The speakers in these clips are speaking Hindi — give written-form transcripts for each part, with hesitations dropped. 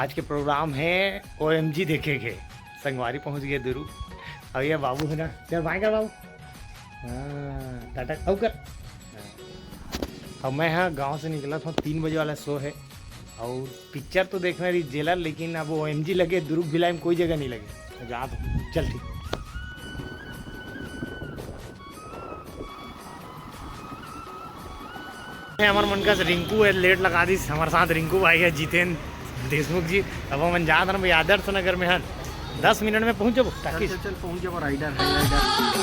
आज के प्रोग्राम है OMG देखेंगे। संगवारी पहुंच गए दुरू। अब ये बाबू है ना, चल भाई कर बाबू। हाँ टाटा अब कर। अब मैं हाँ गांव से निकला था, 3 बजे वाला शो है और पिक्चर तो देखना रही जेलर, लेकिन अब OMG लगे दुर्ग भिलाई में कोई जगह नहीं लगे। जा तो चल ठीक। हमारे मन का रिंकू है, लेट लगा दी हमारे साथ। रिंकू भाई है, जितेंद्र देशमुख जी। अब हम जा रहे हैं आदर्श नगर में। हन 10 मिनट में पहुँच जाओ। चल चल पहुँच जाओ। राइडर है राइडर।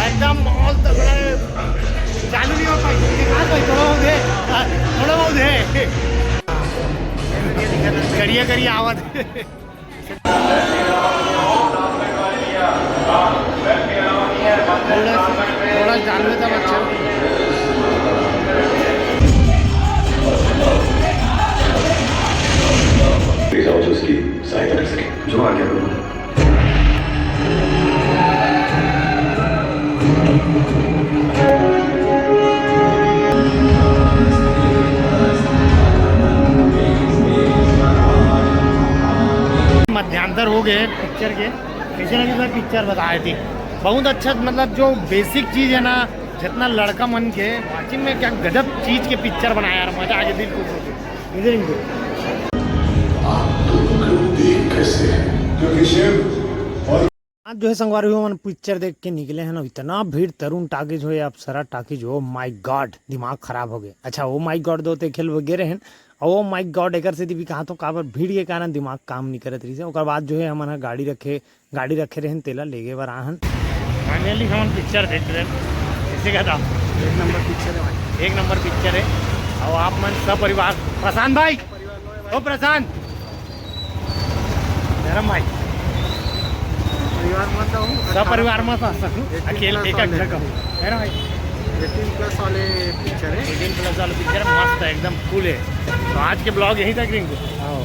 एकदम माहौल तगड़ा चालू नहीं हो पाई। थोड़ा बहुत है करिए करिए आवाज। थोड़ा चालू था बच्चा। उसकी सहायता कर सके जो आ गया। मध्यांतर हो गए पिक्चर के। पिछले भी बार पिक्चर बताए थे बहुत अच्छा, मतलब जो बेसिक चीज़ है ना, जितना लड़का मन के वाचिंग में क्या गजब चीज़ के पिक्चर बनाया यार, मजा आ गया दिल खुश हो गया। इधर इनको आज जो है संगवारी हो मन पिक्चर देख के निकले हैं ना, इतना भीड़। तरुण टाकीज हो या अप्सरा टाकीज हो, माय गॉड दिमाग खराब हो गया। अच्छा वो माय गॉड दो खेल वगैरह हैं और वो माय गॉड एक से भी कहा तो काबर भीड़ के कारण दिमाग काम नहीं करत रही से। और बाद जो है हमारा गाड़ी रखे रहे तेला ले गए बार। फाइनली हम पिक्चर देख रहे हैं। इसी का था 1 नंबर पिक्चर है भाई, 1 नंबर पिक्चर है। और आप मन सब परिवार। प्रशांत भाई, ओ प्रशांत धर्म भाई, परिवार मत हूँ सब परिवार में अकेले एक जगह है ना भाई। 18+ वाले पिक्चर है। 18+ वाला पिक्चर मस्त है, एकदम कूल है। तो आज के ब्लॉग यहीं तक रिंकू। हाँ।